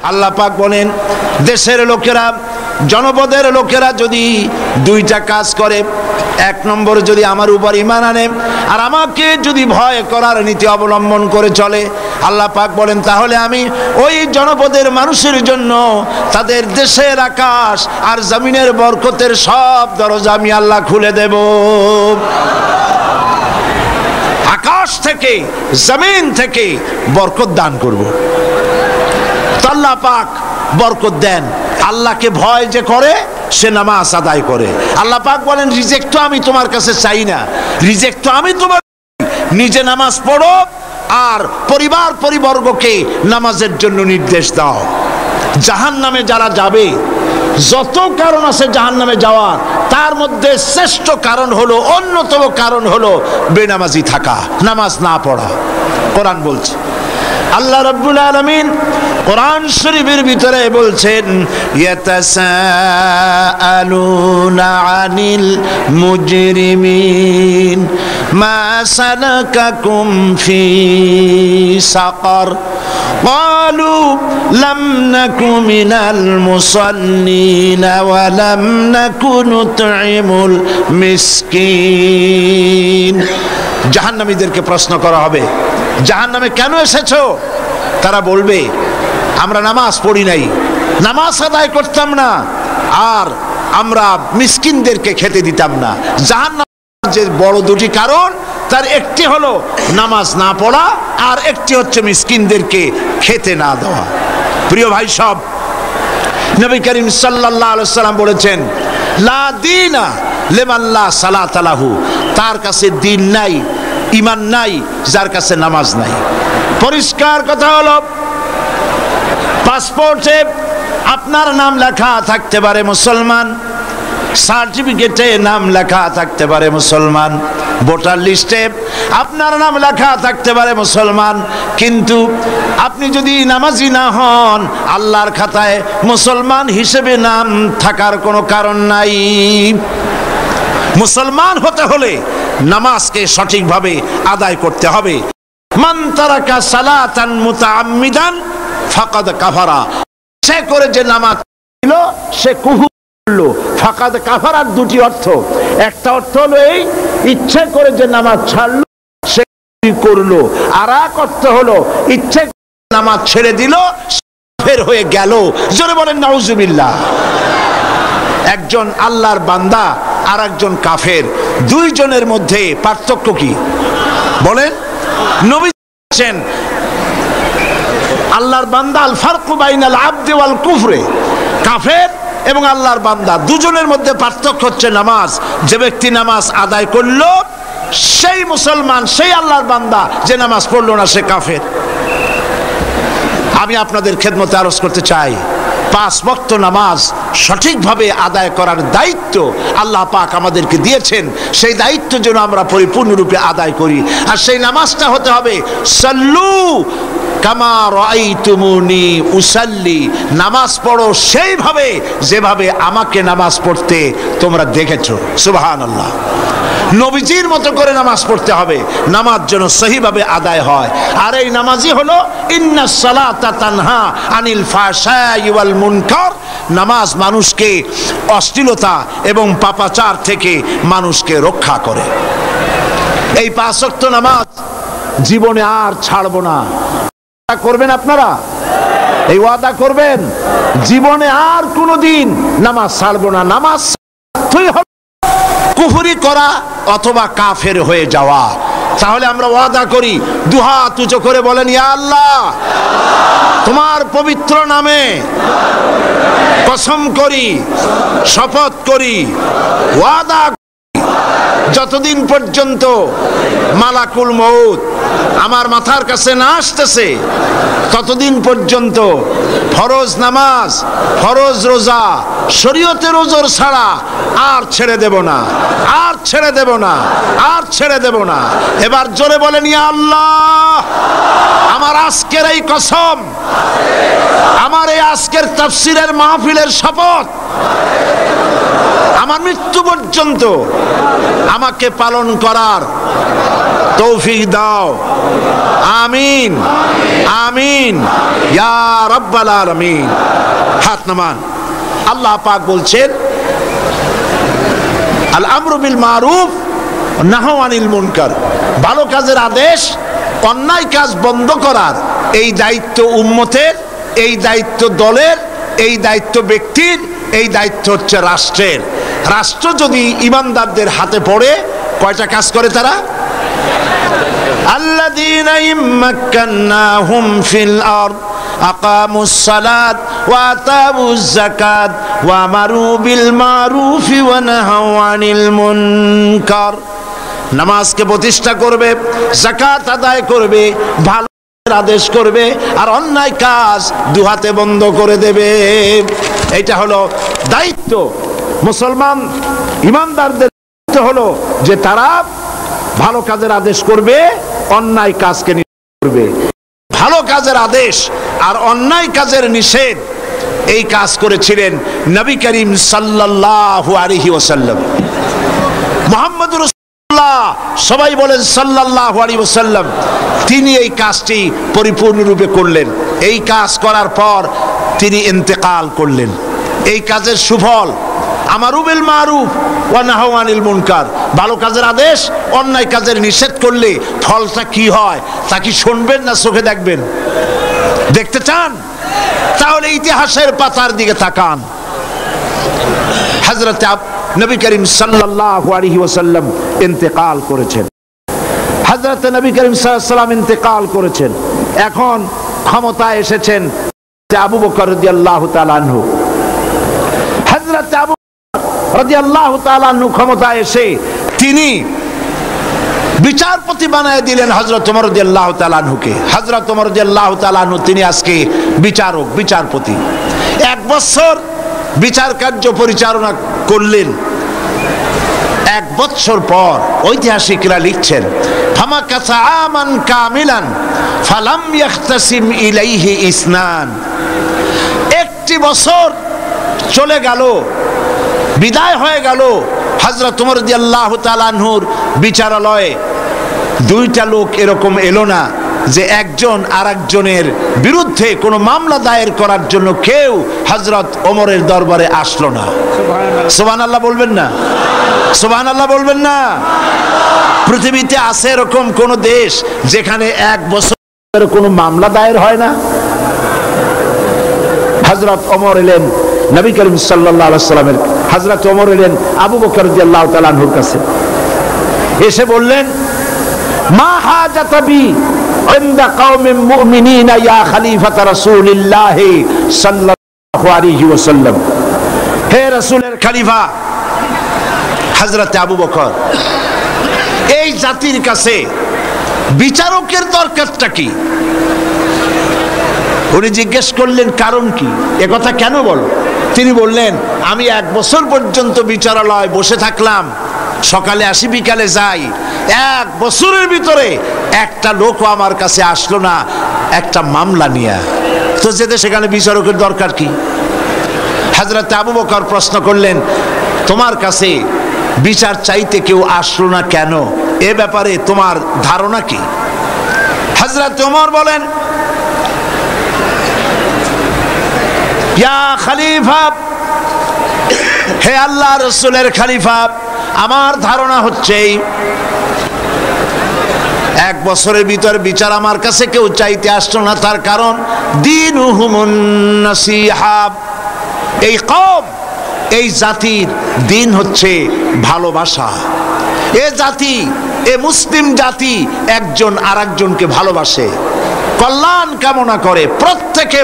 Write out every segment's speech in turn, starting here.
আল্লাহ পাক বলেন, দেশের লোকেরা, জনপদের লোকেরা যদি দুইটা কাজ করে, এক নম্বর যদি আমার উপর ঈমান আনে আর আমাকে যদি ভয় করার নীতি অবলম্বন করে চলে, আল্লাহ পাক বলেন তাহলে আমি ওই জনপদের মানুষের জন্য তাদের দেশের আকাশ আর জমিনের বরকতের সব দরজা আমি আল্লাহ খুলে দেব। আকাশ থেকে জমিন থেকে বরকত দান করব। তো আল্লাহ পাক বরকত দেন। আল্লাহকে ভয় যে করে সে নামাজ আদায় করে। আল্লাহ পাক বলেন, রিজেক্ট তো আমি তোমার কাছে চাই না, রিজেক্ট তো আমি তোমার, নিজে নামাজ পড়ো আর পরিবার পরিবর্গকে নামাজের জন্য নির্দেশ দাও। জাহান্নামে যারা যাবে, যত কারণ আছে জাহান্নামে যাওয়ার, তার মধ্যে শ্রেষ্ঠ কারণ হলো, অন্যতম কারণ হলো বেনামাজি থাকা, নামাজ না পড়া। কোরআন বলছে, আল্লাহ রাব্বুল আলামিন কোরআন শরীফের ভিতরে বলছেন, ইয়াতাসাআলুনা আনিল মুজরিমিন মা সালাকাকুম ফি সাকার ক্বালু লাম নাকু মিনাল মুসাল্লিন ওয়া লাম নাকু নুতঈমুল মিসকিন। জাহান্নামীদেরকে প্রশ্ন করা হবে, জাহান্নামে কেন এসেছো? তারা বলবে, আমরা নামাজ পড়ি নাই, নামাজ আদায় করতাম না, আর আমরা মিসকিনদেরকে খেতে দিতাম না। জাহান্নামের যে বড় দুটি কারণ, তার একটি হলো নামাজ না পড়া, আর একটি হচ্ছে মিসকিনদেরকে খেতে না দেওয়া। প্রিয় ভাই সব, নবী করিম সাল্লাল্লাহু আলাইহি সাল্লাম বলেছেন, লা দীনা লিমান লা সালাতা লাহু, তার কাছে দ্বীন নাই, ঈমান নাই যার কাছে নামাজ নাই। পরিষ্কার কথা হলো, পাসপোর্টে আপনার নাম লেখা থাকতে পারে মুসলমান, সার্টিফিকেটে নাম লেখা থাকতে পারে মুসলমান, ভোটার লিস্টে আপনার নাম লেখা থাকতে পারে মুসলমান, কিন্তু আপনি যদি নামাজি না হন, আল্লাহর খাতায় মুসলমান হিসেবে নাম থাকার কোনো কারণ নাই। মুসলমান হতে হলে নামাজকে সঠিকভাবে আদায় করতে হবে। মান তারাকা সালাতান মুতাআম্মিদান ফাকাদ কাফারা, সে করে যে নামাজ ছিল সে কুফর করলো। ফাকাদ কাফারার দুটি অর্থ, একটা অর্থ হলো এই ইচ্ছে করে যে নামাজ ছাড়লো সে করলো, আর এক অর্থ হলো ইচ্ছে করে নামাজ ছেড়ে দিল, কাফের হয়ে গেল। জোরে বলেন নাউজুবিল্লাহ। একজন আল্লাহর বান্দা আর একজন কাফের, দুইজনের মধ্যে পার্থক্য কি বলেন? নবী বলেছেন, আল্লাহর বান্দা, আল ফারকু বাইনাল আবদি ওয়াল কুফরে, কাফের এবং আল্লাহর বান্দা দুজনের মধ্যে পার্থক্য হচ্ছে নামাজ। যে ব্যক্তি নামাজ আদায় করলো সেই মুসলমান, সেই আল্লাহর বান্দা, যে নামাজ পড়লো না সে কাফের। আমি আপনাদের খেদমতে আরজ করতে চাই, 5 ওয়াক্ত নামাজ সঠিকভাবে আদায় করার দায়িত্ব আল্লাহ পাক আমাদেরকে দিয়েছেন। সেই দায়িত্ব যেন আমরা পরিপূর্ণরূপে আদায় করি। আর সেই নামাজটা হতে হবে সাল্লু কামা রাআইতুমুনি উসাল্লি, নামাজ পড়ো সেইভাবে যেভাবে আমাকে নামাজ পড়তে তোমরা দেখেছো। সুবহানাল্লাহ। নবীজির মতো করে নামাজ পড়তে হবে, নামাজ যেন সহিভাবে আদায় হয়। আর এই নামাজই হলো ইন্নাস সালাতা তানহা আনিল ফাহশাই ওয়াল মুনকার, নামাজ মানুষকে অশ্লীলতা এবং পাপাচার থেকে মানুষকে রক্ষা করে। এই 5 ওয়াক্ত নামাজ জীবনে আর ছাড়বো না, করবেন আপনারা? এই ওয়াদা করবেন, জীবনে আর কোনোদিন নামাজ ছাড়বো না। নামাজ কুফরি করা অথবা কাফের হয়ে যাওয়া। তাহলে আমরা ওয়াদা করি, দুহাত উঁচু করে বলেন, ইয়া আল্লাহ, তোমার পবিত্র নামে কসম করি, শপথ করি, ওয়াদা করি, যতদিন পর্যন্ত মালাকুল মউত আমার মাথার কাছে না আসতেছে ততদিন পর্যন্ত ফরজ নামাজ, ফরজ রোজা, শরীয়তের ওজর ছাড়া আর ছেড়ে দেব না, আর ছেড়ে দেব না, আর ছেড়ে দেব না। এবার জোরে বলেন, ইয়া আল্লাহ, আমার আজকের এই কসম, আমার এই আজকের তাফসীরের মাহফিলের শপথ, আমার মৃত্যু পর্যন্ত আমাকে পালন করার তৌফিক দাও, আমিন আমিন ইয়া রাব্বাল আলামিন। হাত নামান। আল্লাহ পাক বলছেন আল আমরু বিল মারুফ ওয়া নাহু আনিল মুনকার, ভালো কাজের আদেশ, অন্যায় কাজ বন্ধ করার এই দায়িত্ব উম্মতের, এই দায়িত্ব দলের, এই দায়িত্ব ব্যক্তির, এই দায়িত্ব হচ্ছে রাষ্ট্রের। রাষ্ট্র যদি ইমানদারদের হাতে পড়ে, কয়টা কাজ করে তারা? আল্লাযীনা ইম্মাক্কান্নাহুম ফিল আরদ আকামুস সালাত ওয়া আতাউজ যাকাত ওয়া আমারু বিল মারুফ ওয়া নাহাউ আনিল মুনকার। নামাজকে প্রতিষ্ঠা করবে, যাকাত আদায় করবে, ভালো আদেশ করবে, আর অন্যায় কাজ দুহাতে বন্ধ করে দেবে। এটা হলো দায়িত্ব। মুসলমান ইমানদারদের দায়িত্ব হলো যে তারা ভালো কাজের আদেশ করবে, অন্যায় কাজকে নিষেধ করবে। ভালো কাজের আদেশ আর অন্যায় কাজের নিষেধ, এই কাজ করেছিলেন নবী করিম সাল্লাল্লাহু আলাইহি ওয়াসাল্লাম। মুহাম্মদুর রাসূলুল্লাহ, সবাই বলেন সাল্লাল্লাহু আলাইহি ওয়াসাল্লাম, তিনি এই কাজটি পরিপূর্ণরূপে করলেন। এই কাজ করার পর তিনি ইন্তেকাল করলেন। এই কাজের সুফল আমারু বিল মারুফ ওয়া নাহু আনিল মুনকার, ভালো কাজের আদেশ, অন্যায় কাজের নিষেধ করলে ফলটা কি হয় তা কি শুনবেন না চোখে দেখবেন? দেখতে চান? তাহলে ইতিহাসের পাতার দিকে তাকান। হযরত নবী করিম সাল্লাল্লাহু আলাইহি ওয়াসাল্লাম ইন্তেকাল করেছেন। হযরত নবী করিম সাল্লাল্লাহু আলাইহি ওয়াসাল্লাম ইন্তেকাল করেছেন। এখন ক্ষমতায় এসেছেন আবু বকর রাদিয়াল্লাহু তাআলা আনহু। হযরত আবু বকর রাদিয়াল্লাহু তাআলা আনহু ক্ষমতায় এসে তিনি বিচারপতি বানায় দিলেন হযরত ওমর রাদিয়াল্লাহু তাআলা আনহুকে। হযরত ওমর রাদিয়াল্লাহু তাআলা আনহু তিনি আজকে বিচারক, বিচারপতি। 1 বছর বিচার কার্য পরিচালনা করলেন। 1 বছর পর ঐতিহাসিকরা লিখছেন ফামাকাসা আমান কামিলান ফালাম ইয়াখতাসিম ইলাইহি ইসনান। 1টি বছর চলে গেল, বিদায় হয়ে গেল। হযরত ওমর রাদিয়াল্লাহু তাআলা আনহুর বিচারালয়ে 2টা লোক এরকম এলো না যে একজন আরেকজনের বিরুদ্ধে কোনো মামলা দায়ের করার জন্য কেউ হযরত ওমরের দরবারে আসলো না। সুবহানাল্লাহ বলবেন না? সুবহানাল্লাহ বলবেন না? পৃথিবীতে আছে এরকম কোন দেশ যেখানে 1 বছর কোনো মামলা দায়ের হয় না? হযরত ওমর এলেন নবী করিম সাল্লাল্লাহু আলাইহি ওয়াসাল্লামের, হযরত ওমর এলেন আবু বকর রাদিয়াল্লাহু তাআলা আনহুর কাছে। এসে বললেন মা হাজাতাবি ইনদা কওমিন মুমিনিনা ইয়া খলিফাত রাসূলিল্লাহ সাল্লাল্লাহু আলাইহি ওয়াসাল্লাম। হে রাসূলের খলিফা হযরত আবু বকর, এই জাতির কাছে বিচারকের দরকারটা কি? উনি জিজ্ঞেস করলেন কারণ কি, একথা কেন বলো? তিনি বললেন আমি 1 বছর পর্যন্ত বিচারালয় বসে থাকলাম, সকালে আসি বিকালে যাই, 1 বছরের ভিতরে একটা লোকও আমার কাছে আসলো না একটা মামলা নিয়ে। তো যেতে সেখানে বিচারকের দরকার কি? হযরত আবু বকর প্রশ্ন করলেন তোমার কাছে বিচার চাইতে কেউ আসলো না কেন, এ ব্যাপারে তোমার ধারণা কি? হযরত ওমর বলেন ইয়া খলিফা, হে আল্লাহ রাসূলের খলিফা, আমার ধারণা হচ্ছে 1 বছরের ভিতর বিচার আমার কাছে কেউ চাইতে আসলো না, তার কারণ দীনুহুমুন নাসিহা। এই কওম, এই জাতির দিন হচ্ছে ভালোবাসা। এ জাতি, এ মুসলিম জাতি একজন আরেকজনকে ভালোবাসে, কল্যাণ কামনা করে,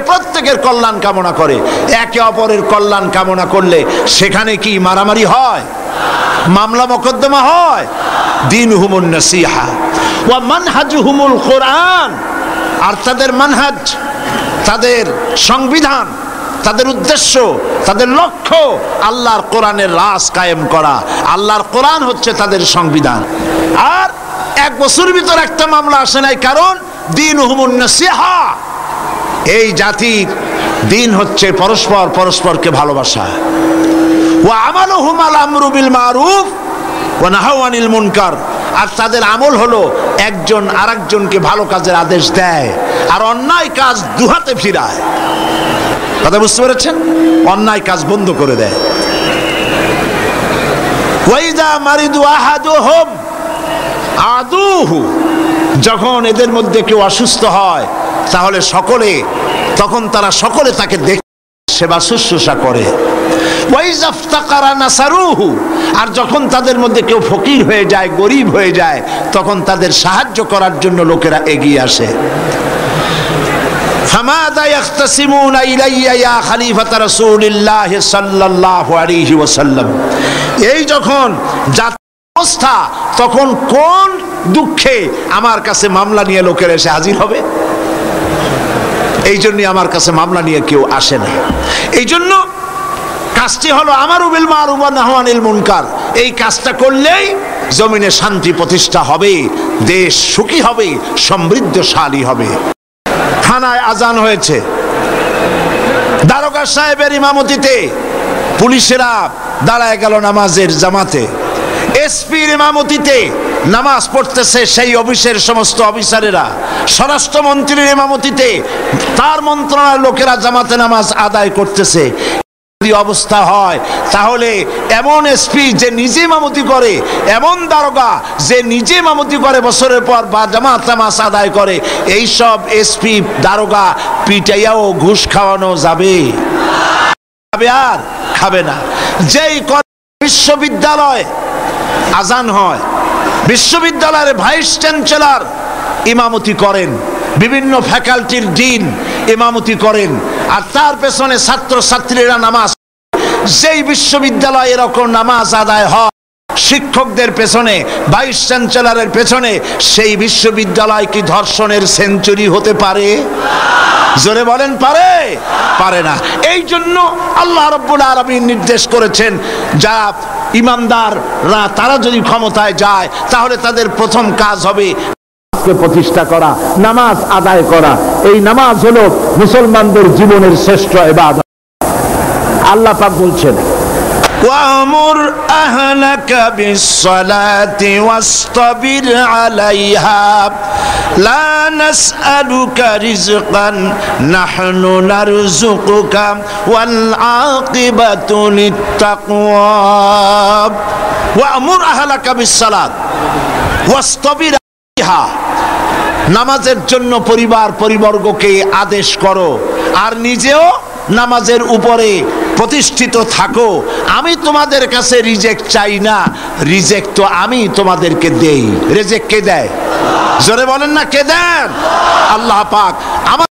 প্রত্যেকের কল্যাণ কামনা করে। একে অপরের কল্যাণ কামনা করলে সেখানে কি মারামারি হয়, মামলা মোকদ্দমা হয়? দীনুহুমুন নাসিহা ওয়া মানহাজুহুমুল কোরআন। আর তাদের মানহাজ, তাদের সংবিধান, তাদের উদ্দেশ্য, তাদের লক্ষ্য আল্লাহর কোরআনের রাজ কায়েম করা। আল্লাহর কোরআন হচ্ছে তাদের সংবিধান। আর 1 বছরের ভিতর একটা মামলা আসে নাই, কারণ দীনুহুমুন নাসিহা। এই জাতির দিন হচ্ছে পরস্পরকে ভালোবাসা। ওয়া আমালুহুম আল আমরু বিল মারুফ ওয়া নাহু আনিল মুনকার। আর তাদের আমল হলো একজন আরেকজনকে ভালো কাজের আদেশ দেয় আর অন্যায় কাজ দুহাতে ফিরায়। কথা বুঝতে পেরেছেন? অন্যায় কাজ বন্ধ করে দেয়। ওয়াইদা মারিদু আহাদুহুম আদুহু, যখন এদের মধ্যে কেউ অসুস্থ হয় তাহলে তখন তারা সকলে তাকে দেখে সেবা শুশ্রূষা করে। ওয়াইজা ইফতাকারা নাসারুহু, আর যখন তাদের মধ্যে কেউ ফকির হয়ে যায়, গরিব হয়ে যায়, তখন তাদের সাহায্য করার জন্য লোকেরা এগিয়ে আসে। ফামাযা ইয়াখতাসিমুনা ইলাইয়া ইয়া খলিফাতা রাসূলিল্লাহ সাল্লাল্লাহু আলাইহি ওয়াসাল্লাম, এই যখন অবস্থা, তখন কোন দুঃখে আমার কাছে মামলা নিয়ে লোকেরা এসে হাজির হবে? এই জন্যই আমার কাছে মামলা নিয়ে কেউ আসে না। এই জন্য কাজটি হলো আমারু বিল মারুফ ওয়া নাহয়ু আনিল মুনকার। এই কাজটা করলেই জমিনে শান্তি প্রতিষ্ঠা হবে, দেশ সুখী হবে, সমৃদ্ধশালী হবে। থানায় আজান হয়েছে, দারোগা সাহেবের ইমামতিতে পুলিশেরা দাঁড়ায় গেল নামাজের জামাতে, এসপির ইমামতিতে নামাজ পড়তেছে সেই অফিসের সমস্ত অফিসারেরা, স্বরাষ্ট্রমন্ত্রীর ইমামতিতে তার মন্ত্রণালয়ের লোকেরা জামাতে নামাজ আদায় করতেছে। যদি অবস্থা হয় তাহলে এমন এসপি যে নিজে ইমামতি করে, এমন দারোগা যে নিজে ইমামতি করে বছরের পর বা জামাত নামাজ আদায় করে, এই সব এসপি দারোগা পিটাইয়াও ঘুষ খাওয়ানো যাবে? আর খাবে না। যেই বিশ্ববিদ্যালয় আজান হয়, বিশ্ববিদ্যালয়ের ভাইস চ্যান্সেলর ইমামতি করেন, বিভিন্ন ফ্যাকাল্টির ডিন ইমামতি করেন, আর তার পেছনে ছাত্র ছাত্রীরা নামাজ, যেই বিশ্ববিদ্যালয়ে এরকম নামাজ আদায় হয় শিক্ষকদের পেছনে, ভাইস চ্যান্সেলরের পেছনে, সেই বিশ্ববিদ্যালয় কি ধর্ষণের সেঞ্চুরি হতে পারে? জোরে বলেন, পারে? পারে না। এই জন্য আল্লাহ রাব্বুল আলামিন নির্দেশ করেছেন, যারা ইমানদাররা তারা যদি ক্ষমতায় যায় তাহলে তাদের প্রথম কাজ হবে প্রতিষ্ঠা করা, নামাজ আদায় করা। এই নামাজ হলো মুসলমানদের জীবনের শ্রেষ্ঠ ইবাদত। আল্লাহ পাক বলছেন, ওয়ামুর আহলাকা বিসসালাতি ওয়াসতাবির আলাইহা লা নাসআলুকা রিজকান নাহনু নারযুকুকা ওয়াল আকিবাতু লিত্তাকওয়া। ওয়ামুর আহলাকা বিসসালাত ওয়াসতাবির আলাইহা, নামাজের জন্য পরিবর্গকে আদেশ করো আর নিজেও নামাজের উপরে প্রতিষ্ঠিত থাকো। আমি তোমাদের কাছে রিজেক্ট চাই না, রিজেক্ট তো আমি তোমাদেরকে দেই। রিজেক্ট কে দেয়? জোরে বলেন না, কে দেন? আল্লাহ পাক। আমার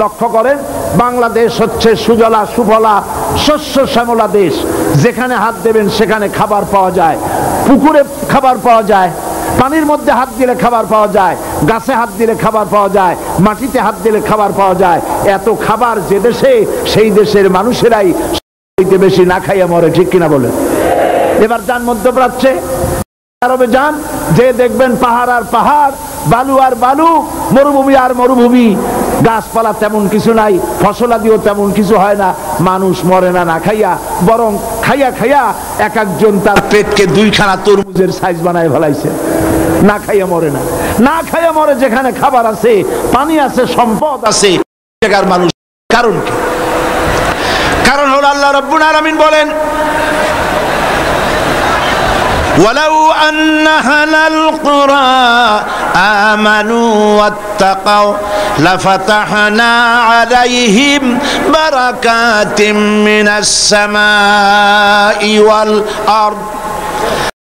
লক্ষ্য করেন, বাংলাদেশ হচ্ছে সুজলা সুফলা শস্য শ্যামলা দেশ। যেখানে হাত দেবেন সেখানে খাবার পাওয়া যায়, পুকুরে খাবার পাওয়া যায়, পানির মধ্যে হাত দিলে খাবার পাওয়া যায়, গাছে হাত দিলে খাবার পাওয়া যায়, মাটিতে হাত দিলে খাবার পাওয়া যায়। এত খাবার যে দেশে, সেই দেশের মানুষেরাই বেশি না খাইয়া মরে। ঠিক কিনা বলেন? এবার যান মধ্যপ্রাচ্যে, আরবে যান, যে দেখবেন পাহাড় আর পাহাড়, বালু আর বালু, মরুভূমি আর মরুভূমি। গাছপালা তেমন কিছু নাই, ফসলাদিও তেমন কিছু হয় না। মানুষ মরে না না খাইয়া, বরং খাইয়া খাইয়া এক একজন তার পেটকে দুইখানা তরমুজের সাইজ বানায় ফেলাইছে। না খাইয়া মরে না, না খাইয়া মরে। যেখানে খাবার আছে, পানি আছে, সম্পদ আছে, জায়গার মানুষ। কারণ কি? কারণ হলো আল্লাহ রাব্বুল আলামিন বলেন, ওয়ালাউ আন্না আহলাল কুরা আমানু ওয়াত্তাকাউ লাফাতাহনা আলাইহিম বারাকাতিম মিনাস সামাই ওয়াল আরদ।